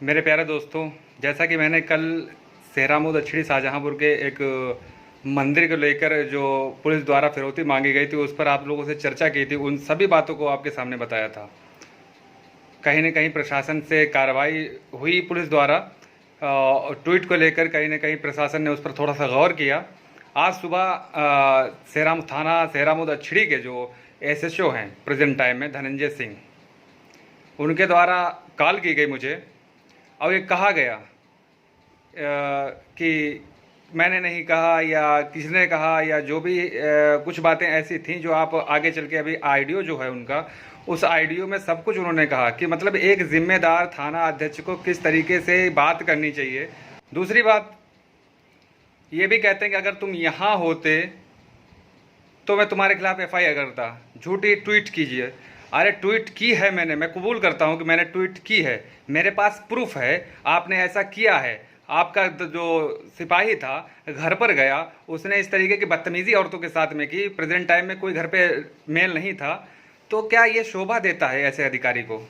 मेरे प्यारे दोस्तों, जैसा कि मैंने कल सेहरामू दक्षिणी शाहजहांपुर के एक मंदिर को लेकर जो पुलिस द्वारा फिरौती मांगी गई थी उस पर आप लोगों से चर्चा की थी, उन सभी बातों को आपके सामने बताया था। कहीं न कहीं प्रशासन से कार्रवाई हुई पुलिस द्वारा, ट्वीट को लेकर कहीं न कहीं प्रशासन ने उस पर थोड़ा सा गौर किया। आज सुबह सेहरामू थाना सेहरामू दक्षिणी के जो एसएचओ हैं प्रेजेंट टाइम में, धनंजय सिंह, उनके द्वारा कॉल की गई मुझे और ये कहा गया कि मैंने नहीं कहा या किसने कहा या जो भी कुछ बातें ऐसी थीं जो आप आगे चल के अभी ऑडियो जो है उनका, उस ऑडियो में सब कुछ उन्होंने कहा कि मतलब एक जिम्मेदार थाना अध्यक्ष को किस तरीके से बात करनी चाहिए। दूसरी बात ये भी कहते हैं कि अगर तुम यहाँ होते तो मैं तुम्हारे खिलाफ एफआईआर करता, झूठी ट्वीट कीजिए। अरे ट्वीट की है मैंने, मैं कबूल करता हूँ कि मैंने ट्वीट की है, मेरे पास प्रूफ है, आपने ऐसा किया है। आपका जो सिपाही था घर पर गया, उसने इस तरीके की बदतमीजी औरतों के साथ में की, प्रेजेंट टाइम में कोई घर पे मेल नहीं था। तो क्या ये शोभा देता है ऐसे अधिकारी को?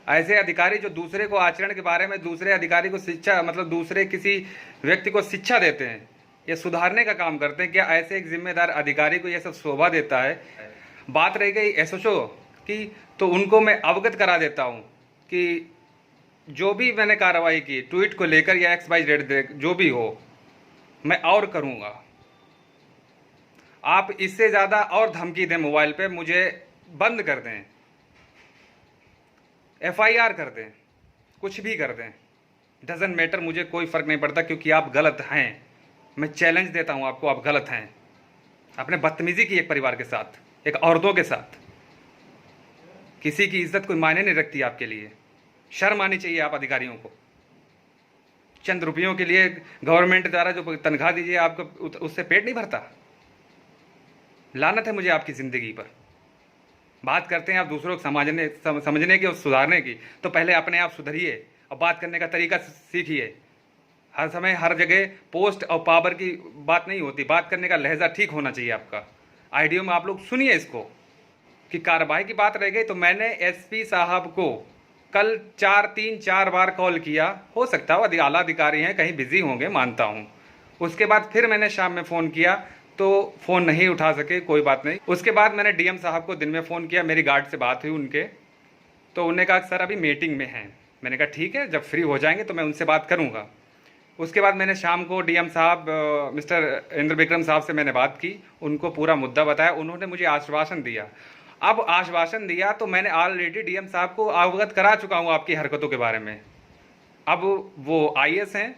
ऐसे अधिकारी जो दूसरे को आचरण के बारे में दूसरे अधिकारी को शिक्षा, मतलब दूसरे किसी व्यक्ति को शिक्षा देते हैं, ये सुधारने का काम करते हैं, क्या ऐसे एक जिम्मेदार अधिकारी को ये सब शोभा देता है? बात रह गई एसएचओ की, तो उनको मैं अवगत करा देता हूँ कि जो भी मैंने कार्रवाई की ट्वीट को लेकर या XYZ जो भी हो, मैं और करूँगा। आप इससे ज़्यादा और धमकी दें मोबाइल पे, मुझे बंद कर दें, एफआईआर कर दें, कुछ भी कर दें, डजंट मैटर, मुझे कोई फ़र्क नहीं पड़ता, क्योंकि आप गलत हैं। मैं चैलेंज देता हूं आपको, आप गलत हैं। आपने बदतमीजी की एक परिवार के साथ, एक औरतों के साथ। किसी की इज्जत कोई मायने नहीं रखती आपके लिए। शर्म आनी चाहिए आप अधिकारियों को। चंद रुपयों के लिए गवर्नमेंट द्वारा जो तनख्वाह दीजिए आपको, उससे पेट नहीं भरता। लानत है मुझे आपकी ज़िंदगी पर। बात करते हैं आप दूसरों को समझने की और सुधारने की, तो पहले अपने आप सुधरिए और बात करने का तरीका सीखिए। हर समय हर जगह पोस्ट और पावर की बात नहीं होती, बात करने का लहजा ठीक होना चाहिए आपका। आईडियो में आप लोग सुनिए इसको कि कार्रवाई की बात रह गई, तो मैंने एसपी साहब को कल 4 बार कॉल किया। हो सकता है वो आला अधिकारी हैं, कहीं बिजी होंगे, मानता हूँ। उसके बाद फिर मैंने शाम में फ़ोन किया तो फ़ोन नहीं उठा सके, कोई बात नहीं। उसके बाद मैंने डीएम साहब को दिन में फ़ोन किया, मेरी गार्ड से बात हुई उनके, तो उन्होंने कहा सर अभी मीटिंग में हैं। मैंने कहा ठीक है, जब फ्री हो जाएंगे तो मैं उनसे बात करूँगा। उसके बाद मैंने शाम को डीएम साहब मिस्टर इंद्र विक्रम साहब से मैंने बात की, उनको पूरा मुद्दा बताया, उन्होंने मुझे आश्वासन दिया। अब आश्वासन दिया तो मैंने ऑलरेडी डीएम साहब को अवगत करा चुका हूँ आपकी हरकतों के बारे में। अब वो आईएएस हैं,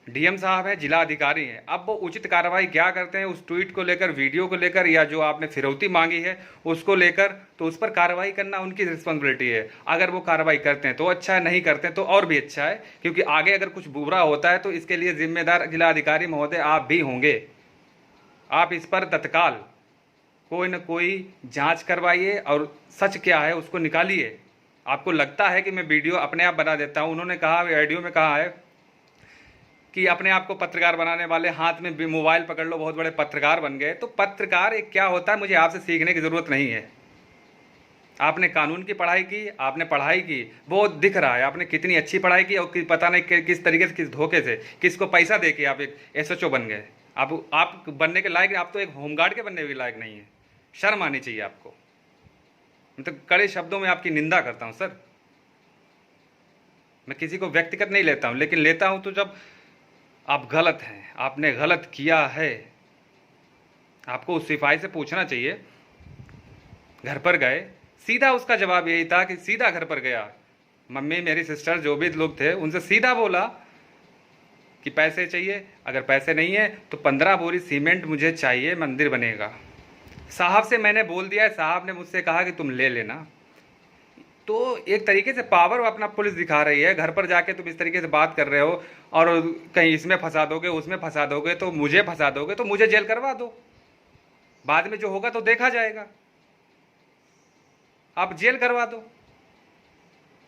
डीएम साहब हैं, जिला अधिकारी हैं। अब वो उचित कार्रवाई क्या करते हैं उस ट्वीट को लेकर, वीडियो को लेकर, या जो आपने फिरौती मांगी है उसको लेकर, तो उस पर कार्रवाई करना उनकी रिस्पॉन्सिबिलिटी है। अगर वो कार्रवाई करते हैं तो अच्छा है, नहीं करते हैं तो और भी अच्छा है, क्योंकि आगे अगर कुछ बुरा होता है तो इसके लिए जिम्मेदार जिला अधिकारी महोदय आप भी होंगे। आप इस पर तत्काल कोई न कोई जांच करवाइए और सच क्या है उसको निकालिए। आपको लगता है कि मैं वीडियो अपने आप बना देता हूं, उन्होंने कहा, वीडियो में कहा है कि अपने आप को पत्रकार बनाने वाले, हाथ में मोबाइल पकड़ लो, बहुत बड़े पत्रकार बन गए। तो पत्रकार एक क्या होता है मुझे आपसे सीखने की ज़रूरत नहीं है। आपने कानून की पढ़ाई की, आपने पढ़ाई की, वो दिख रहा है आपने कितनी अच्छी पढ़ाई की, और पता नहीं किस तरीके से, किस धोखे से, किसको पैसा दे के आप एक एसएचओ बन गए। आप बनने के लायक, आप तो एक होमगार्ड के बनने के लायक नहीं है। शर्म आनी चाहिए आपको। मतलब कड़े शब्दों में आपकी निंदा करता हूं सर। मैं किसी को व्यक्तिगत नहीं लेता हूं, लेकिन लेता हूं तो जब आप गलत हैं, आपने गलत किया है। आपको उस सिपाही से पूछना चाहिए। घर पर गए, सीधा उसका जवाब यही था कि सीधा घर पर गया, मम्मी, मेरी सिस्टर, जो भी लोग थे, उनसे सीधा बोला कि पैसे चाहिए, अगर पैसे नहीं है तो 15 बोरी सीमेंट मुझे चाहिए, मंदिर बनेगा। साहब से मैंने बोल दिया है, साहब ने मुझसे कहा कि तुम ले लेना। तो एक तरीके से पावर अपना पुलिस दिखा रही है। घर पर जाके तुम इस तरीके से बात कर रहे हो, और कहीं इसमें फंसा दोगे, उसमें फंसा दोगे, तो मुझे फंसा दोगे, तो मुझे जेल करवा दो। बाद में जो होगा तो देखा जाएगा। आप जेल करवा दो।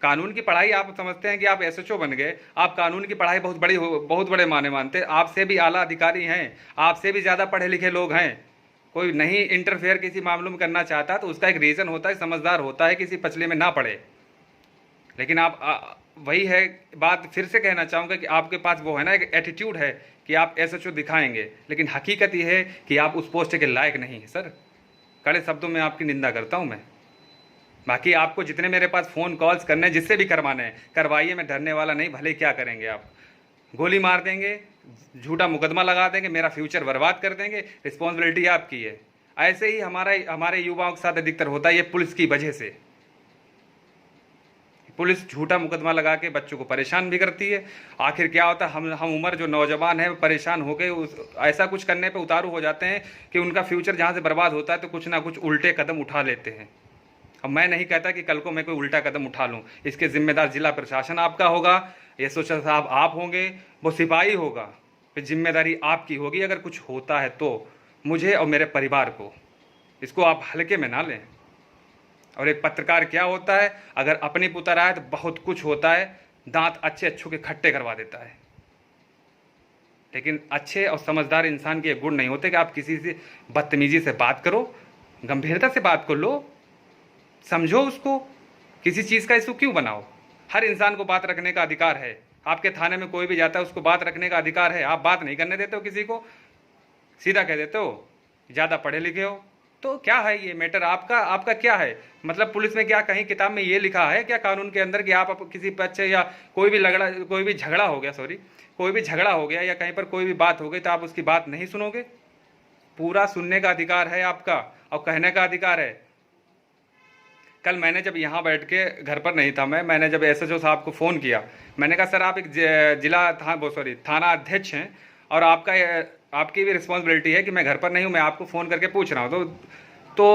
कानून की पढ़ाई, आप समझते हैं कि आप एसएचओ बन गए, आप कानून की पढ़ाई बहुत बड़े माने मानते, आपसे भी आला अधिकारी हैं, आपसे भी ज़्यादा पढ़े लिखे लोग हैं। कोई नहीं इंटरफेयर किसी मामलों में करना चाहता तो उसका एक रीज़न होता है, समझदार होता है, किसी पचले में ना पड़े। लेकिन आप वही है बात, फिर से कहना चाहूँगा कि आपके पास वो है ना एक एटीट्यूड है कि आप एसएचओ दिखाएंगे, लेकिन हकीकत ये है कि आप उस पोस्ट के लायक नहीं है सर। कड़े शब्दों में आपकी निंदा करता हूँ मैं। बाकी आपको जितने मेरे पास फ़ोन कॉल्स करने हैं, जिससे भी करवाने हैं करवाइए, मैं डरने वाला नहीं। भले क्या करेंगे आप, गोली मार देंगे, झूठा मुकदमा लगा देंगे, मेरा फ्यूचर बर्बाद कर देंगे, रिस्पॉन्सिबिलिटी आपकी है। ऐसे ही हमारे युवाओं के साथ अधिकतर होता है, ये पुलिस की वजह से। पुलिस झूठा मुकदमा लगा के बच्चों को परेशान भी करती है। आखिर क्या होता है, हम उम्र जो नौजवान है परेशान होकर ऐसा कुछ करने पे उतारू हो जाते हैं कि उनका फ्यूचर जहाँ से बर्बाद होता है तो कुछ ना कुछ उल्टे कदम उठा लेते हैं। अब मैं नहीं कहता कि कल को मैं कोई उल्टा कदम उठा लूँ, इसके जिम्मेदार जिला प्रशासन आपका होगा, एसओ साहब आप होंगे, वो सिपाही होगा, फिर जिम्मेदारी आपकी होगी। अगर कुछ होता है तो मुझे और मेरे परिवार को, इसको आप हल्के में ना लें। और एक पत्रकार क्या होता है, अगर अपनी पुतर आए तो बहुत कुछ होता है, दांत अच्छे अच्छों के खट्टे करवा देता है। लेकिन अच्छे और समझदार इंसान के गुण नहीं होते कि आप किसी से बदतमीजी से बात करो, गंभीरता से बात कर लो, समझो उसको, किसी चीज़ का इशू क्यों बनाओ। हर इंसान को बात रखने का अधिकार है। आपके थाने में कोई भी जाता है उसको बात रखने का अधिकार है। आप बात नहीं करने देते हो किसी को, सीधा कह देते हो ज़्यादा पढ़े लिखे हो। तो क्या है ये मैटर आपका क्या है? मतलब पुलिस में क्या कहीं किताब में ये लिखा है क्या कानून के अंदर कि आप किसी बच्चे या कोई भी झगड़ा हो गया, कोई भी झगड़ा हो गया या कहीं पर कोई भी बात हो गई तो आप उसकी बात नहीं सुनोगे? पूरा सुनने का अधिकार है आपका और कहने का अधिकार है। कल मैंने जब यहाँ बैठ के, घर पर नहीं था मैंने जब एसएचओ साहब को फ़ोन किया, मैंने कहा सर आप एक थाना अध्यक्ष हैं और आपकी भी रिस्पॉन्सिबिलिटी है कि मैं घर पर नहीं हूँ, मैं आपको फ़ोन करके पूछ रहा हूँ। तो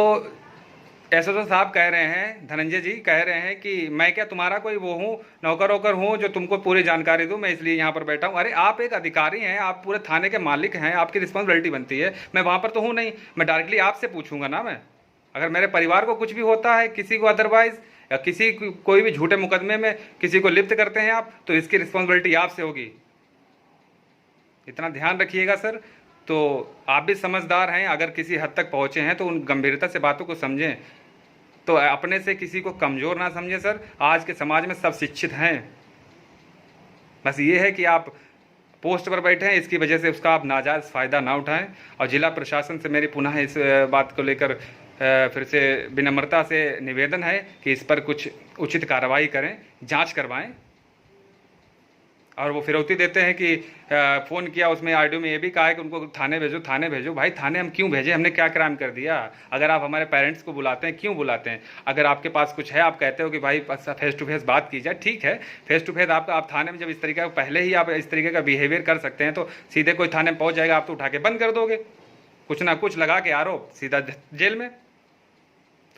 एसएचओ साहब कह रहे हैं, धनंजय जी कह रहे हैं कि मैं क्या तुम्हारा कोई वो हूँ, नौकर वोकर हूँ जो तुमको पूरी जानकारी दूँ, मैं इसलिए यहाँ पर बैठा हूँ। अरे आप एक अधिकारी हैं, आप पूरे थाने के मालिक हैं, आपकी रिस्पॉन्सिबिलिटी बनती है। मैं वहाँ पर तो हूँ नहीं, मैं डायरेक्टली आपसे पूछूंगा ना। मैं अगर मेरे परिवार को कुछ भी होता है, किसी को अदरवाइज या कोई भी झूठे मुकदमे में किसी को लिप्त करते हैं आप, तो इसकी रिस्पॉन्सिबिलिटी आपसे होगी। इतना ध्यान रखिएगा सर। तो आप भी समझदार हैं, अगर किसी हद तक पहुँचे हैं तो उन गंभीरता से बातों को समझें, तो अपने से किसी को कमज़ोर ना समझें सर। आज के समाज में सब शिक्षित हैं, बस ये है कि आप पोस्ट पर बैठे हैं, इसकी वजह से उसका आप नाजायज़ फ़ायदा ना उठाएं। और जिला प्रशासन से मेरी पुनः इस बात को लेकर फिर से विनम्रता से निवेदन है कि इस पर कुछ उचित कार्रवाई करें, जांच करवाएं। और वो फिरौती देते हैं कि फ़ोन किया, उसमें ऑडियो में ये भी कहा है कि उनको थाने भेजो। भाई थाने हम क्यों भेजें? हमने क्या क्राइम कर दिया? अगर आप हमारे पेरेंट्स को बुलाते हैं, क्यों बुलाते हैं? अगर आपके पास कुछ है, आप कहते हो कि भाई फेस टू फेस बात की जाए, ठीक है, फेस टू फेस आप थाने में जब इस तरीके का पहले ही आप इस तरीके का बिहेवियर कर सकते हैं तो सीधे कोई थाने में पहुँच जाएगा, आप तो उठा के बंद कर दोगे, कुछ ना कुछ लगा के आरोप, सीधा जेल में।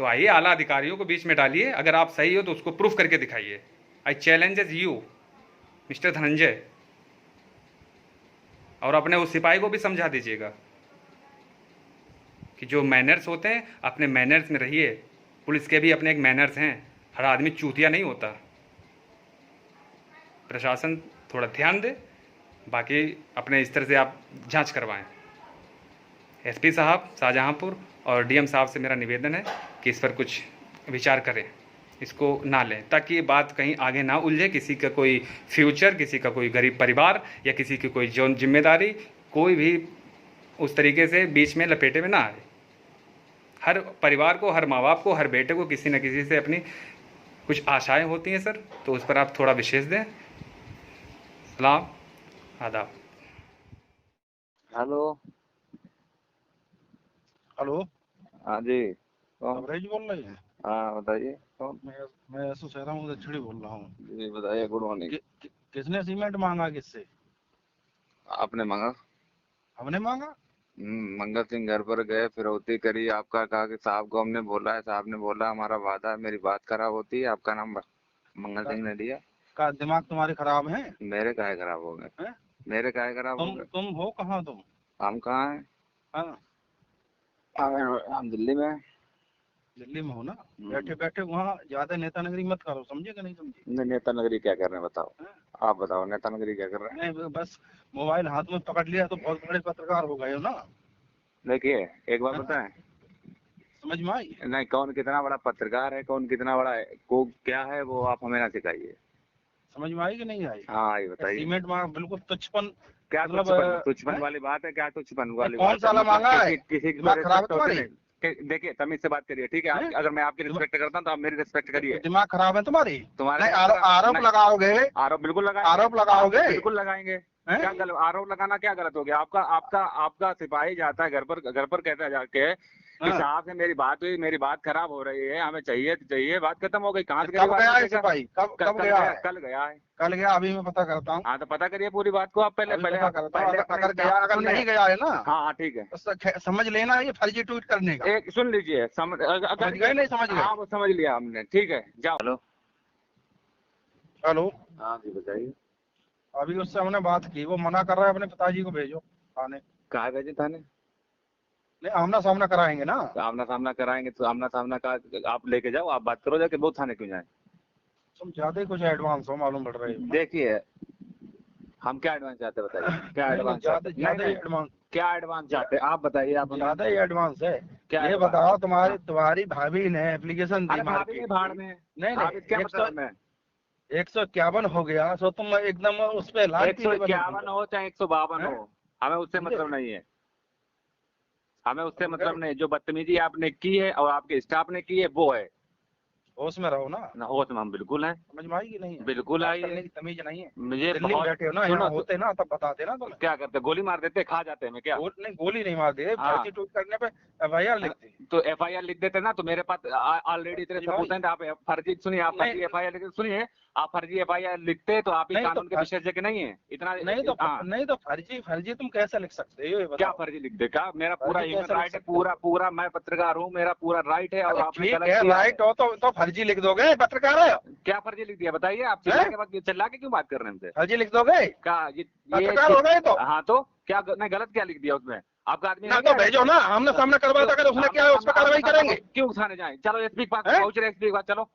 तो आइए, आला अधिकारियों को बीच में डालिए, अगर आप सही हो तो उसको प्रूफ करके दिखाइए। आई चैलेंजेस यू मिस्टर धनंजय। और अपने उस सिपाही को भी समझा दीजिएगा कि जो मैनर्स होते हैं अपने मैनर्स में रहिए। पुलिस के भी अपने एक मैनर्स हैं, हर आदमी चूतिया नहीं होता। प्रशासन थोड़ा ध्यान दे, बाकी अपने स्तर से आप जांच करवाएं। एसपी साहब शाहजहांपुर और डीएम साहब से मेरा निवेदन है कि इस पर कुछ विचार करें, इसको ना लें, ताकि ये बात कहीं आगे ना उलझे, किसी का कोई फ्यूचर, किसी का कोई गरीब परिवार या किसी की कोई जिम्मेदारी कोई भी उस तरीके से बीच में लपेटे में ना आए। हर परिवार को, हर माँ बाप को, हर बेटे को किसी न किसी से अपनी कुछ आशाएं होती हैं सर, तो उस पर आप थोड़ा विशेष दें। सलाम, आदाब। हेलो। हेलो। हाँ जी, कौन? अमरेश बोल रहे हैं? हाँ बताइए कौन? मैं एसओ सहराम दक्षिणी बोल रहा हूँ। जी बताइए, गुड मॉर्निंग। किसने सीमेंट मांगा? किससे? आपने मांगा? हमने मांगा? मंगल सिंह घर पर गए, फिरौती करी, आपका कहा कि साहब को हमने बोला है, साहब ने बोला हमारा वादा है, मेरी बात खराब होती है, आपका नाम मंगल सिंह ने दिया। का दिमाग तुम्हारे खराब है? मेरे काहे खराब हो गए? मेरे काहे खराब हो गए? तुम हो कहाँ? तुम हम कहाँ हैं? हाँ, हम दिल्ली में हैं। दिल्ली में हो ना? बैठे बैठे वहाँ ज्यादा नेता नगरी मत करो, समझे कि नहीं समझे? नहीं, नेता नगरी क्या कर रहे हैं बताओ? आप बताओ, नेता नगरी क्या कर रहे हैं? नहीं, बस मोबाइल हाथ में पकड़ लिया तो बहुत बड़े पत्रकार हो गए हो ना। देखिए एक बात बताएं, समझ में आई? नहीं, कौन कितना बड़ा पत्रकार है, कौन कितना बड़ा को क्या है, वो आप हमें ना सिखाइए। समझ में आई कि नहीं आई? हाँ, ये बताइए। सीमेंट मांग बिल्कुल तुच्छपन, क्या मतलब तुच्छपन वाली बात है? क्या तुच्छपन वाली कौन बात साला है? मांगा है? किसी की दिमाग खराब है रिस्पेक्ट होती तुम्हारी? नहीं। देखिए, तमीज से बात करिए, ठीक है? अगर मैं आपकी रिस्पेक्ट करता हूँ तो आप मेरी रिस्पेक्ट करिए। दिमाग खराब है तुम्हारी? तुम्हारे नहीं, नहीं, आरोप लगाओगे? आरोप बिल्कुल लगाएंगे। आरोप लगाओगे? बिल्कुल लगाएंगे। हैं? क्या गलत? आरोप लगाना क्या गलत हो गया? आपका आपका आपका सिपाही जाता है घर पर कहता है जाके कि हाँ। साहब से मेरी बात हुई, मेरी बात खराब हो रही है, हमें चाहिए तो चाहिए, बात खत्म हो गई। कहाँ से कब गया है सिपाही? कब गया है? कल गया है। कल गया, अभी मैं पता करता हूँ। हाँ, तो पता करिए पूरी बात को आप पहले अभी पहले पता करता हूँ। पहले अगर गया, अगर नहीं गया है ना, हाँ हाँ, ठीक है। तो समझ लेना ये फर्जी ट्वीट करने का। एक सुन लीजिए, समझ गए नहीं समझ गए? हाँ, वो समझ लिया हमने, ठीक है, जाओ। हेलो। हेलो, हाँ जी, बताइए। अभी उससे हमने बात की, वो मना कर रहा है अपने पिताजी को भेजो थाने। कहाँ भेजे थाने? नहीं, आमना सामना कराएंगे ना। तो आमना सामना कराएंगे तो आमना सामना का आप लेके जाओ, आप बात करो जाके, वो थाने क्यों जाए? तुम ज्यादा ही कुछ एडवांस हो मालूम पड़ रहे हो। देखिए, हम क्या एडवांस चाहते हैं बताइए? क्या एडवांस चाहते हैं? ज्यादा ही एडवांस, क्या एडवांस चाहते हैं आप बताइए? आप ज्यादा ही एडवांस है। क्या ये advance? बताओ, तुम्हारी भाभी ने एप्लीकेशन दी अरे भाभी मार्केट ने भाड़ की। में। नहीं भाभी क्या मतलब है? 151 हो गया, सो तुम एकदम उस पे लाल पीले बने 151 हो चाहे 152 हैं? हो, हमें उससे समझे? मतलब नहीं है। हमें उससे मतलब नहीं। जो बदतमीजी आपने की है और आपके स्टाफ ने की है वो है। होश में रहो ना। होश में हम बिल्कुल हैं। समझ में आई कि नहीं है? बिल्कुल बात आई है। करने की तमीज नहीं है। मुझे दिल्ली में बहुत बैठे हो ना, यहाँ होते ना तब बताते ना तुम्हें। क्या करते? गोली मार देते, खा जाते हैं क्या? नहीं, गोली नहीं मार दे, हाँ। फर्जी ट्वीट करने पे FIR लिखते। तो FIR लिख देते ना, तो मेरे पास ऑलरेडी इतने सबूत हैं। आप फर्जी सुनिए, आप फर्जी नहीं। FIR लिखते, सुनिए, आप फर्जी FIR लिखते तो आप ही नहीं तो कानून के विशेषज्ञ नहीं है इतना। नहीं तो फर्जी तुम कैसे लिख सकते हो? ये बताओ। क्या फर्जी लिख दे? क्या मेरा पूरा फर्जी ह्यूमन कैसे लिख राइट है? सकते हो? पूरा मैं पत्रकार हूँ, मेरा पूरा राइट है। और अरे आपने ठीक गलत है, किया है। राइट हो तो फर्जी लिख दोगे? पत्रकार है, क्या फर्जी लिख दिया बताइए? आप चिल्ला के क्यों बात कर रहे हैं हमसे? फर्जी लिख दोगे? क्या पत्रकार हो गए तो? हाँ, तो क्या नहीं, गलत क्या लिख दिया उसमें? आपका आदमी ना तो भेजो ना, आमने सामने करवाता, अगर उसने क्या है उस पर कार्रवाई करेंगे। क्यों थाने जाए? चलो एसपी के पास हैं? पहुंच रहे, एसपी के पास चलो,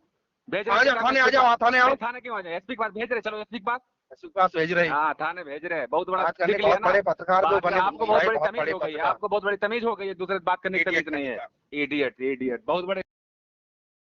भेज आ जाओ थाने, आ जाओ थाने आओ। थाने क्यों आ जाए? एसपी के पास भेज रहे, चलो एसपी के पास। एसपी के पास भेज रहे हैं। हाँ, थाने भेज रहे हैं। बहुत बड़ा बात करने लिख लिया बहुत ना। बड़े पत्रकार जो बने, आपको बहुत बड़ी बहुत तमीज बड़े हो गई है। पत्रकार। आपको बहुत बड़ी तमीज हो गई है, दूसरे से बात करने की तमीज नहीं है। इडियट, बहुत बड़े